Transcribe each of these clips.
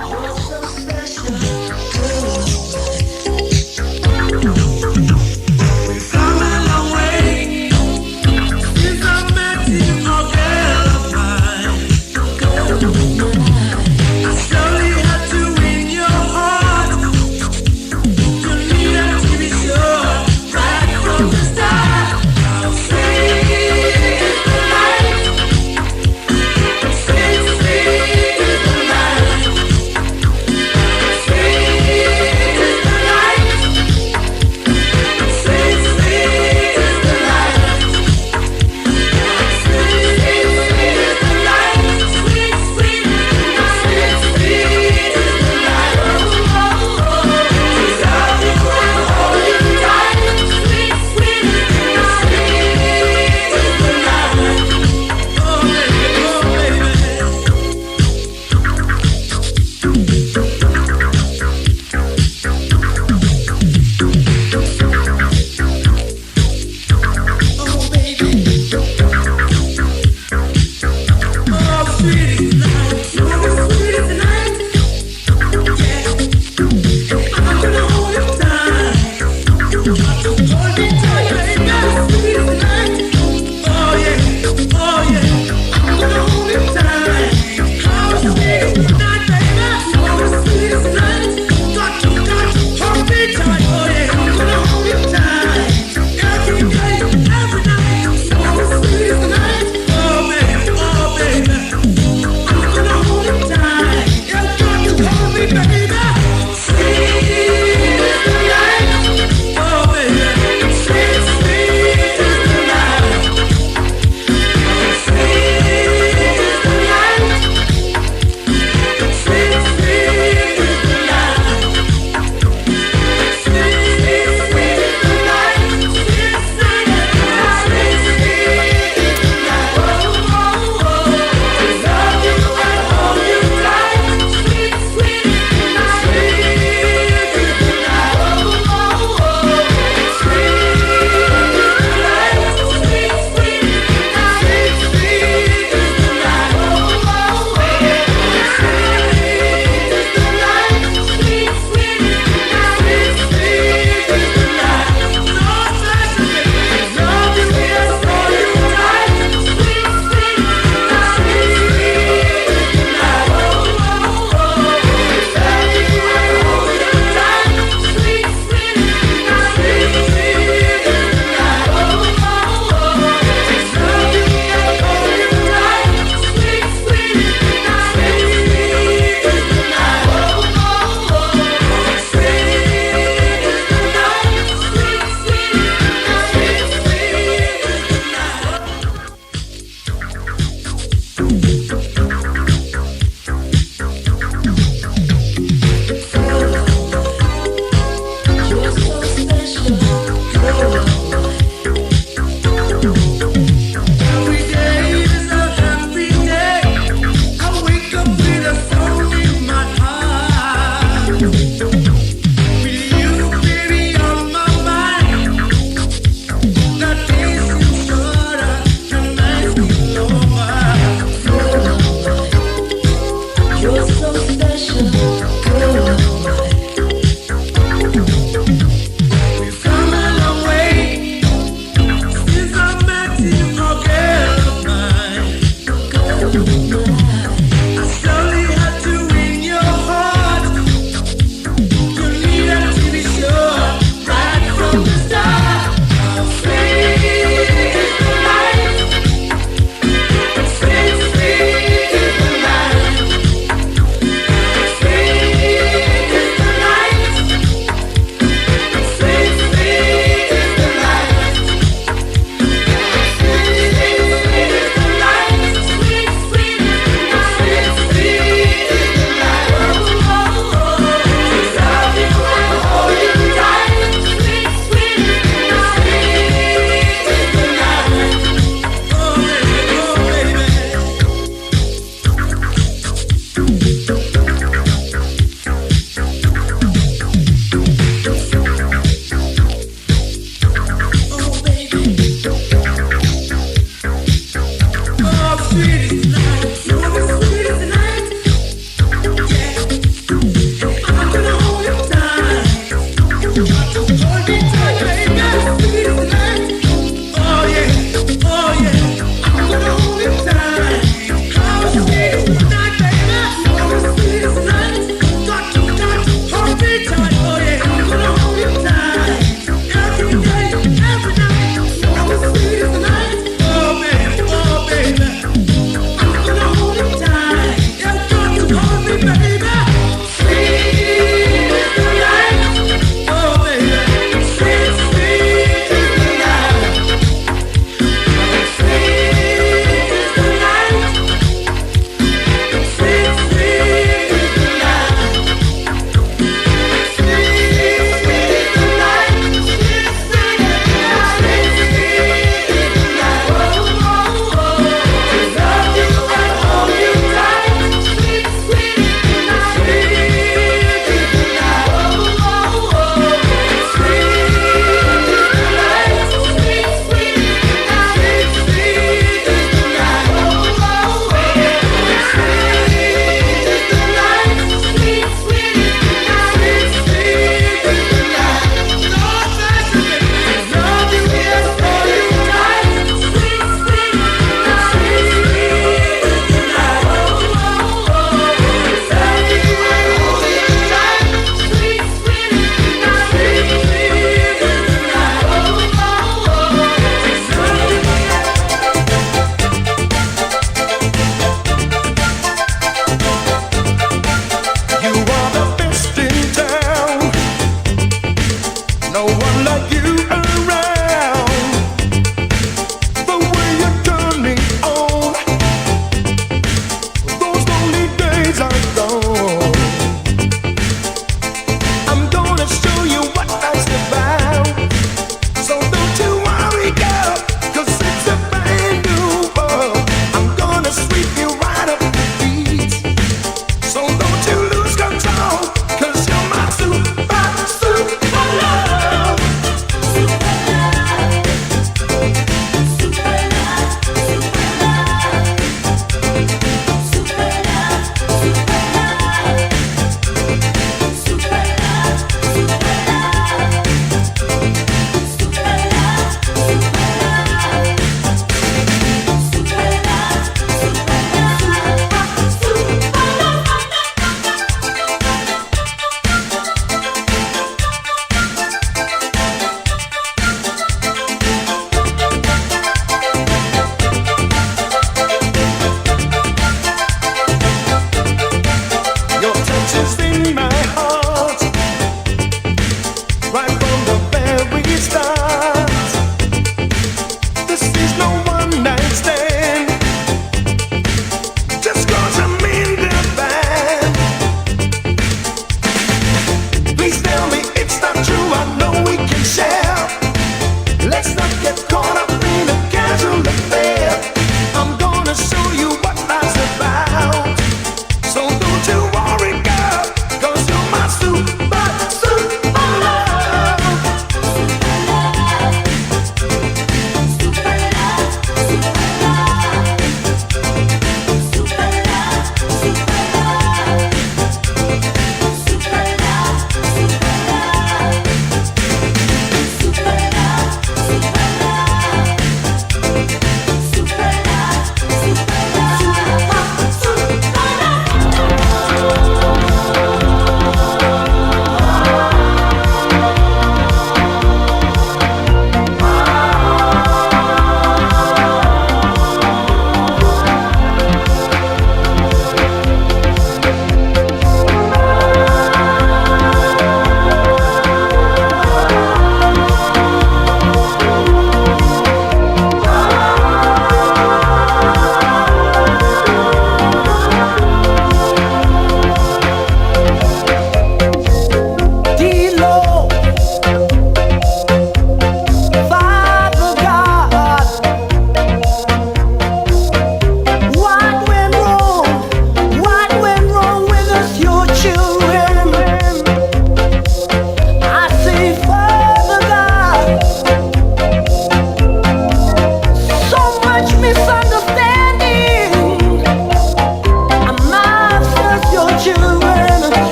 You're so special. We've come a long way since I met you, oh girl of mine. I slowly had to win your heart. You needed to be sure right from the start. How sweet is the light? Sweet, sweet is the light.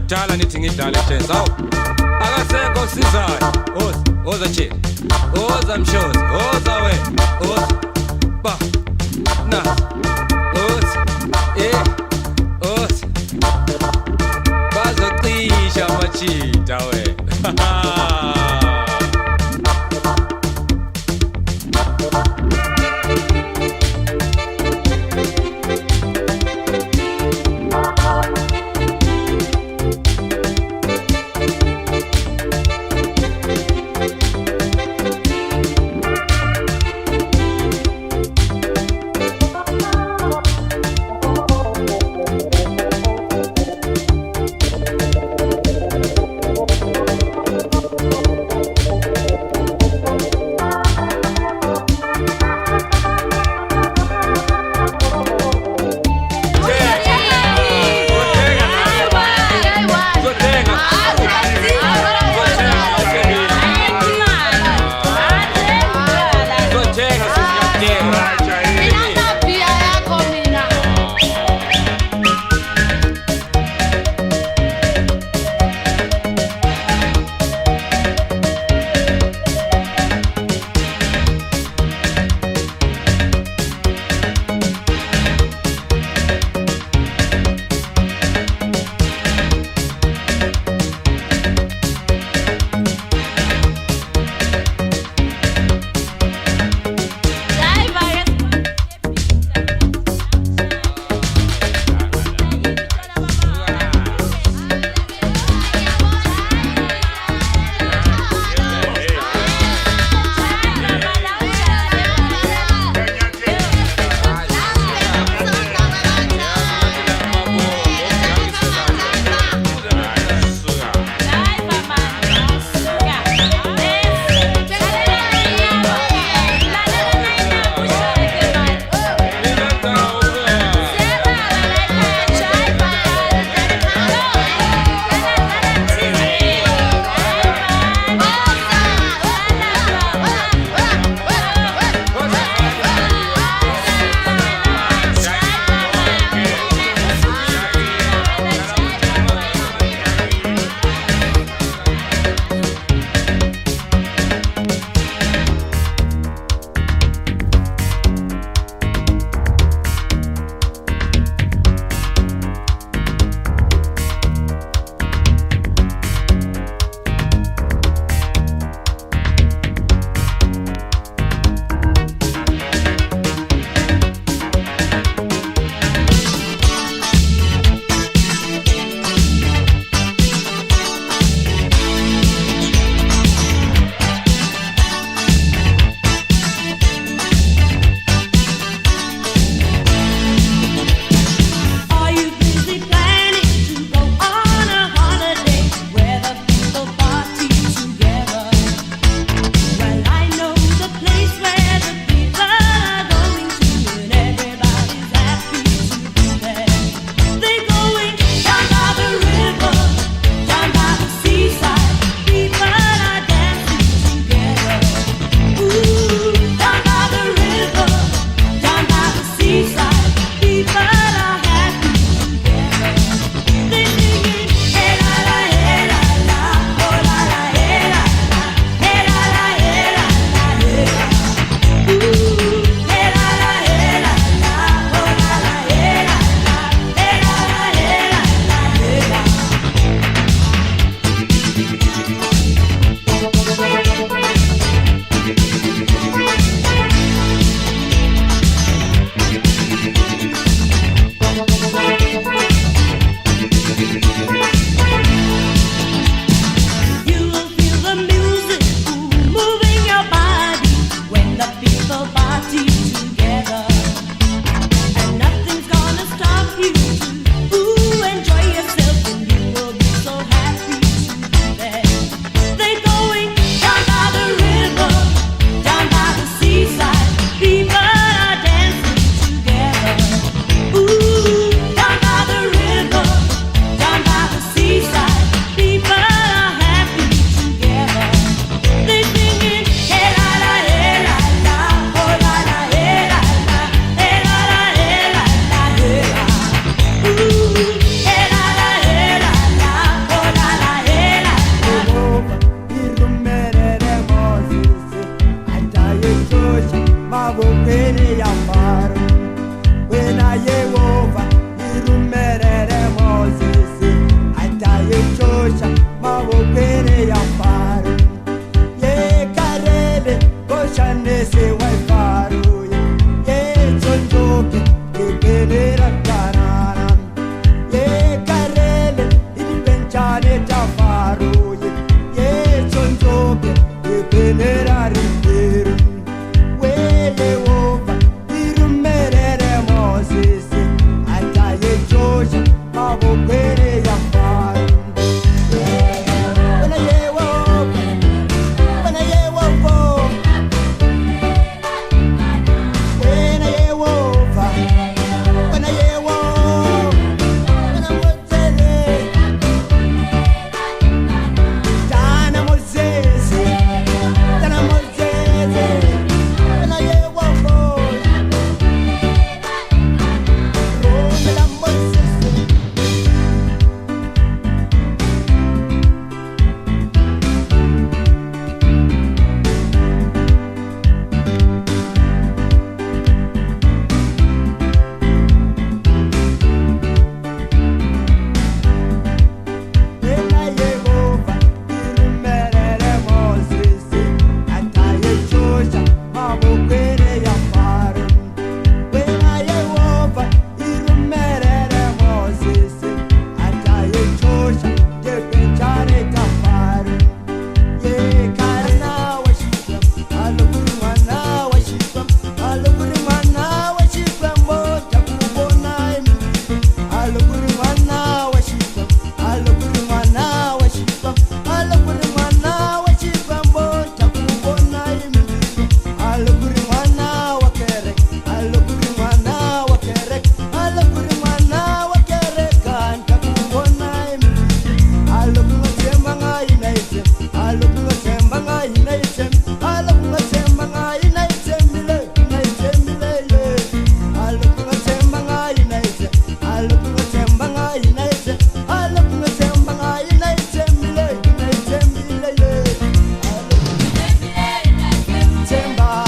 kudala nithi ngidala ejazz awu akasekho sizayo oza chini oza mshozi oza wena oza ba na oza oza bazocisha amachita wena mabokweni ya Faro. Wena Yehova irumerere Moses atayechosha mabokweni ya Faro. Ye karele koshanese wa Faro. Ye chonjoke kekenera karana. Ye karele ibenchane ta Faro. Ye chonjoke kekenera rindiru. We Yehova irumerere Moses atayechosha mabokweni ya Faro. Wena Yehova, wena Yehova, wena Yehova, wena Yehova, wena Motele, Dana Moses, Dana Moses, wena Yehova, Romela Moses. Wena Yehova irumerere Moses atayechosha mabokweni ya Faro. Wena Yehova irumerere Moses atayechosha ngebenchane ta Faro. Ye karana washikwa alokuri mwana washikwa alokuri mwana washikwa mbota kubona emi alokuri mwana washikwa alokuri mwana washikwa alokuri mwana washikwa mbota kubona emi alokuri mwana wakere alokuri mwana wakere alokuri mwana wakere kanta kubona emi alokuri semba ngai naite alokuri semba ngai naite alokuri semba ngai naite mile naite mile alokuri semba ngai naite alokuri semba ngai naite alokuri semba ngai naite mile naite mile Temba,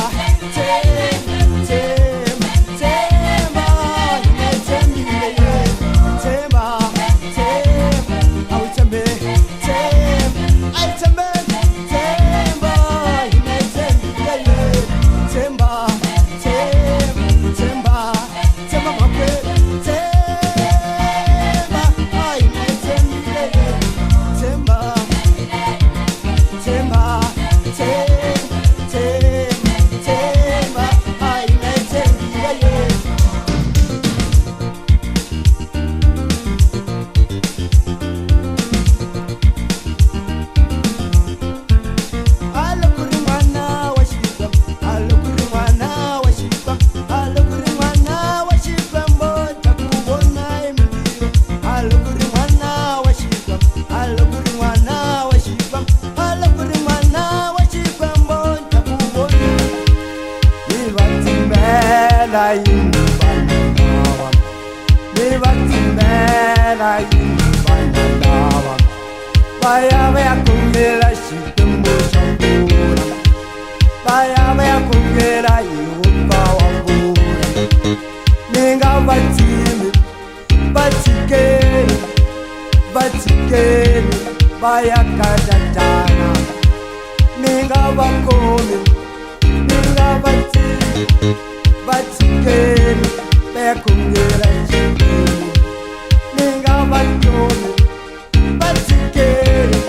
Vaya vaya kungela shitembo shambura Vaya vaya kungela Yehova wambura Ninga batimi batikeni batikeni Vaya kadatana Ninga bakomi Ninga batimi batikeni Vaya kungela shitembo Ninga bakomi batikeni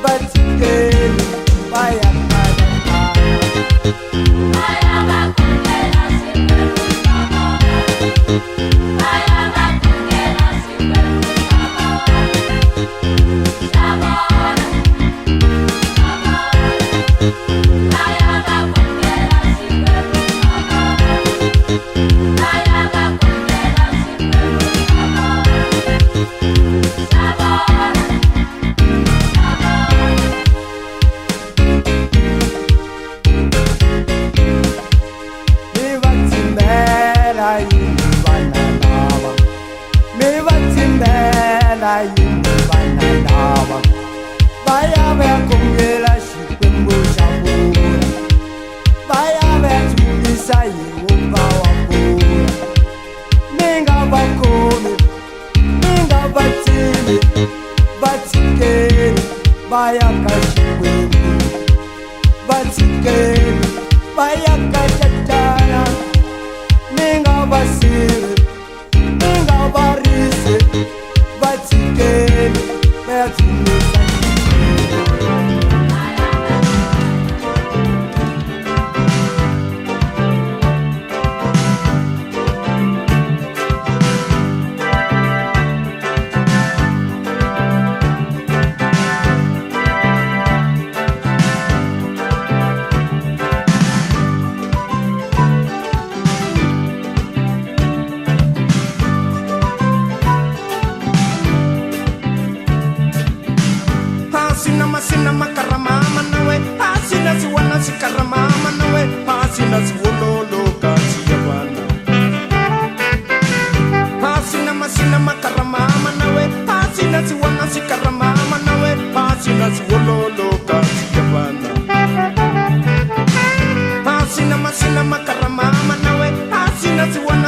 batikeni Vaya kadatana Vaya a ver con el así, con mucha pura. Vaya a ver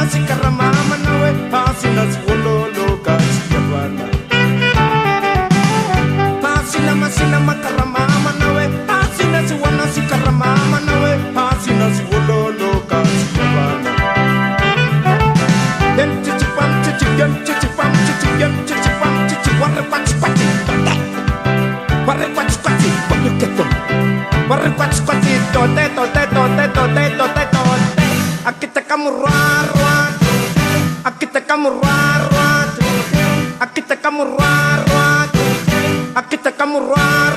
sikaramama nawe asina siwololo kasiyabana asina masina makaramama nawe asina siwana sikaramama nawe asina siwololo kasiyabana dem chichi pam chichi gem chichi pam chichi gem chichi pam chichi warre pati pati warre pati pati panuketo warre pati pati tote tote tote tote tote tote akita kamu ruar akita kamu ruar akita kamu ruar akita kamu ruar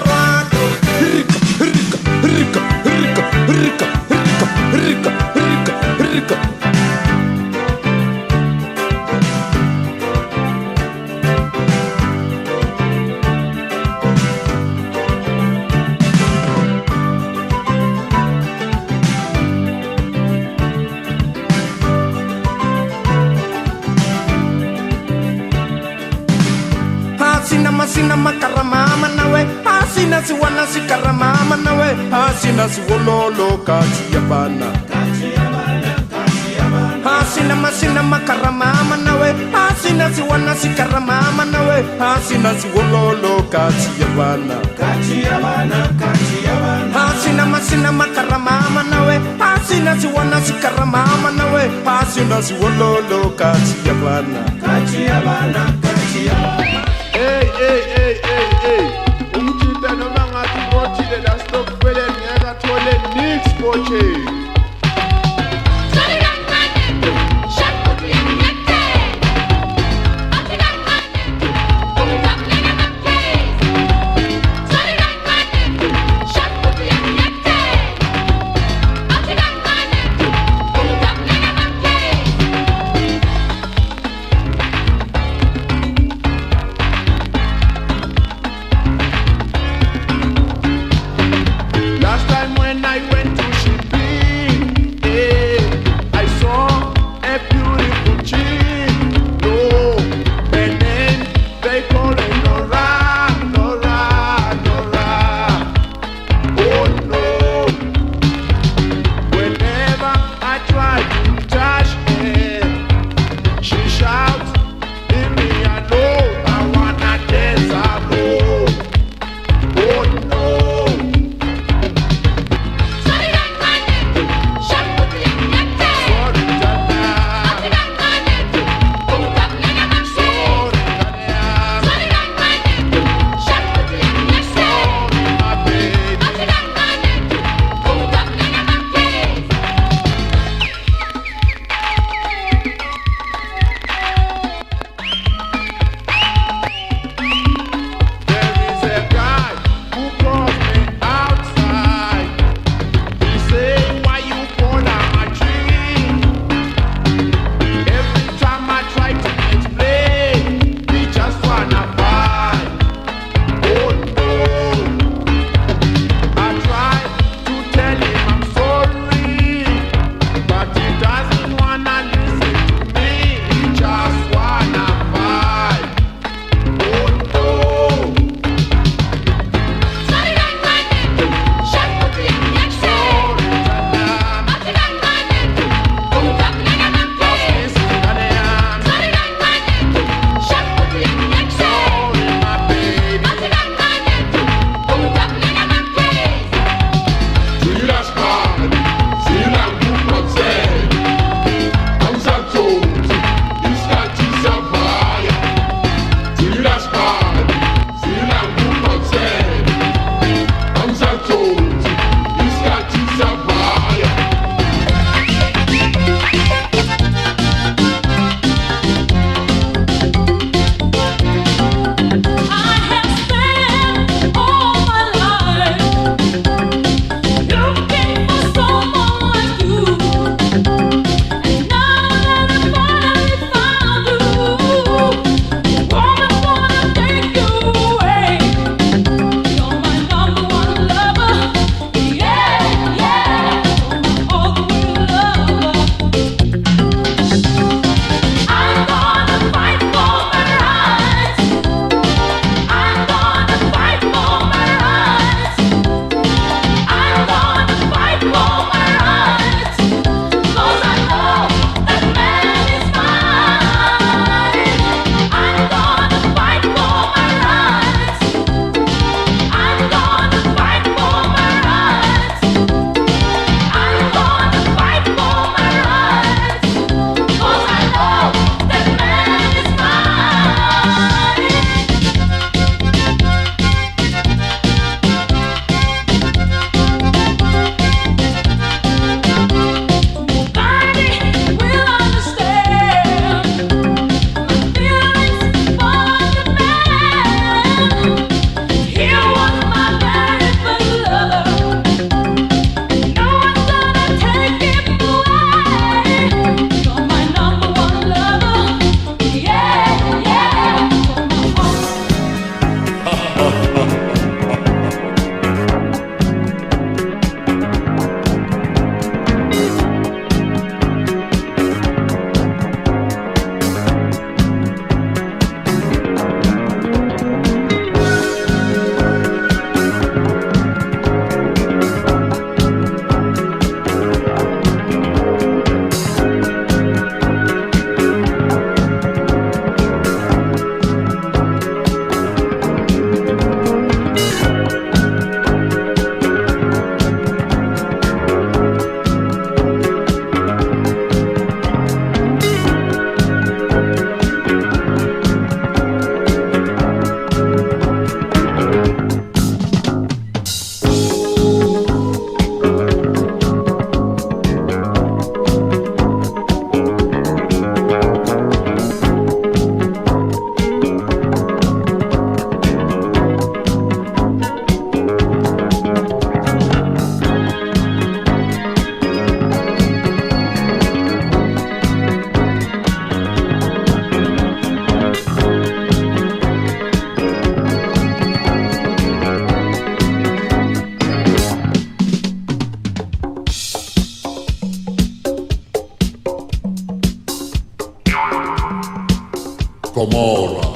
rika rika rika rika rika rika rika rika rika Asina makaramama nawe asina siwana sikaramama nawe asina siwololo kasiyabana asina masina makaramama nawe asina siwana sikaramama nawe asina siwololo kasiyabana asina masina makaramama nawe asina siwana sikaramama nawe asina siwololo kasiyabana Hey, hey, hey, hey, hey. Umkhiphe noma ngathi bothile la stokfele ngeke athole nix boche. Last time when I went to Shipping Gomorrah.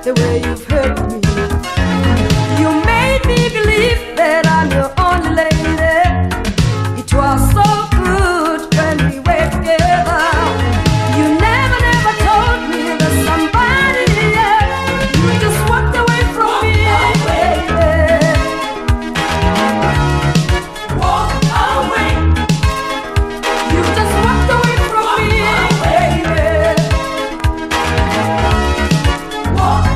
The way you've hurt me, you made me believe that I'm your only lady. It was so good when we were together. You never, never told me that somebody else. You just walked away from me, baby. Walk away. You just walked away from me, baby. Walk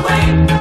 away.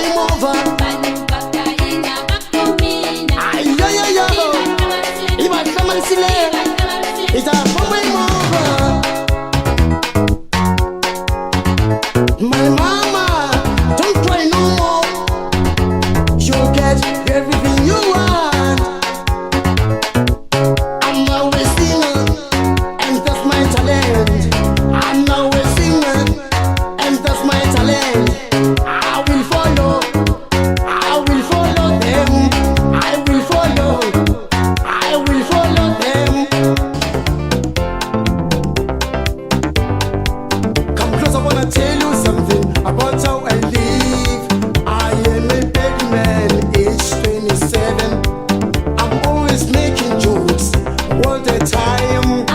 game over. Ay, yo, yo, yo. Iba a tomar silencio. It's a game over. My mama, don't cry no more. You'll get everything you want. I'm always singing, and that's my talent. I'm always singing, and that's my talent. I will follow them. I will follow them. Come close, I wanna tell you something about how I live. I am a baby man, age 27. I'm always making jokes all the time.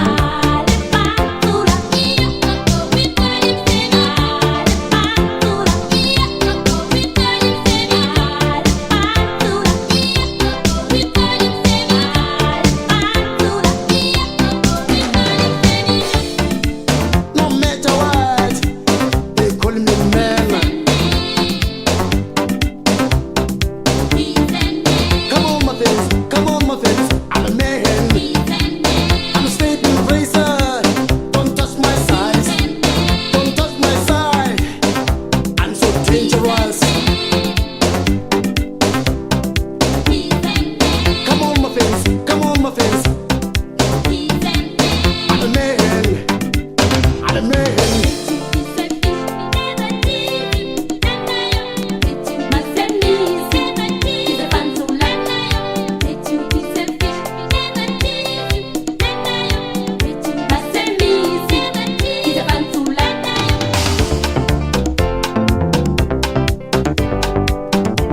No matter what, they call me man. Come on, my friends, I'm a man. I'm a sleeping razor. Don't touch my size. Don't touch my side. I'm so dangerous. Come on, my friends. I'm a man. I'm a man.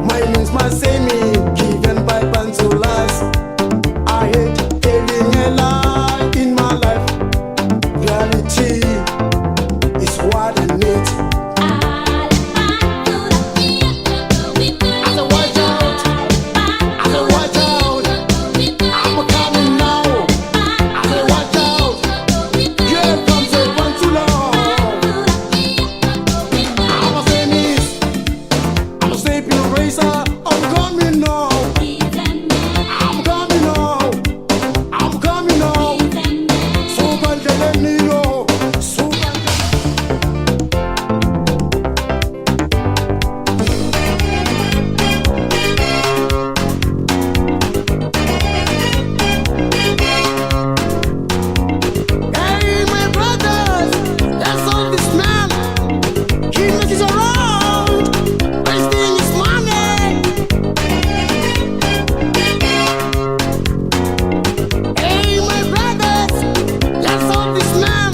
My name's Masemi, given by Banzulas. I hate telling a lie in my life. Reality is what I need. I said, watch out. I'm coming now. I said, watch out. Here comes a Banzula. I'm a feminist. I'm a sleeping razor. I'm coming now. Super Delenio. Super. Hey, my brothers, that's all this man. He messes around, wasting his money. Hey, my brothers, that's all this man.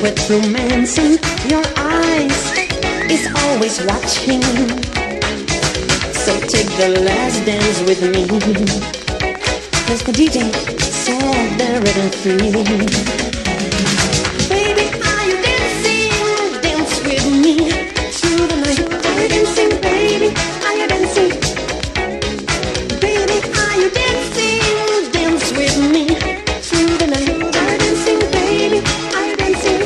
with romance in your eyes is always watching. So take the last dance with me. Cause the DJ said the rhythm free. Baby, are you dancing? Dance with me through the night. Are you dancing, baby? Are you dancing? Baby, are you dancing? Dance with me through the night. Are you dancing, baby? Are you dancing?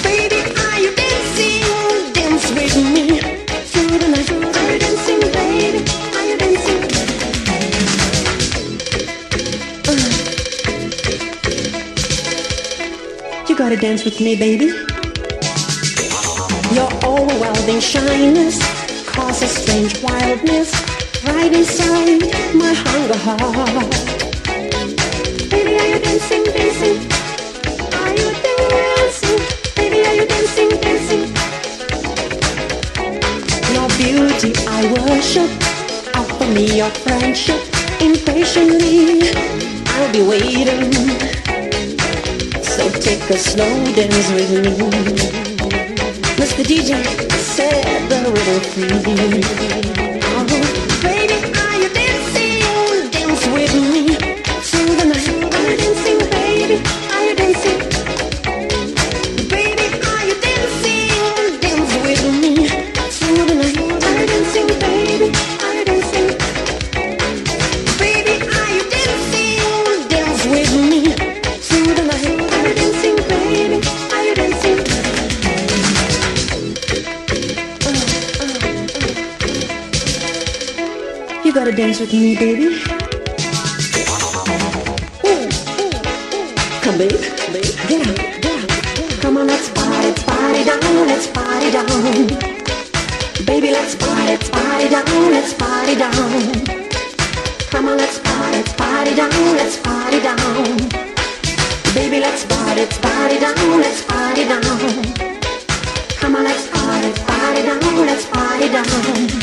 Baby, are you dancing? Dance with me through the night. Are you dancing, baby? Are you dancing? You gotta dance with me, baby. Your overwhelming shyness causes strange wildness right inside my hunger heart. Baby, are you dancing, dancing? Are you dancing? Baby, are you dancing, dancing? Your beauty I worship. Offer me your friendship. Impatiently I'll be waiting. So take a slow dance with me. Mr. DJ said the rhythm free. Oh, baby, are you dancing? Dance with me through the night. Are you dancing, baby? Are you dancing? Baby, are you dancing? Dance with me through the night. Are you dancing, baby? Are you dancing? Baby, are you dancing? Dance with me through the night. Are you dancing, baby? Are you dancing? You gotta dance with me, baby. Ooh. Come, babe, get up, get up. Come on, let's party down, let's party down. Baby, let's party down, let's party down. Come on, let's party down, let's party down. Baby, let's party down, let's party down. Come on, let's party down, let's party down.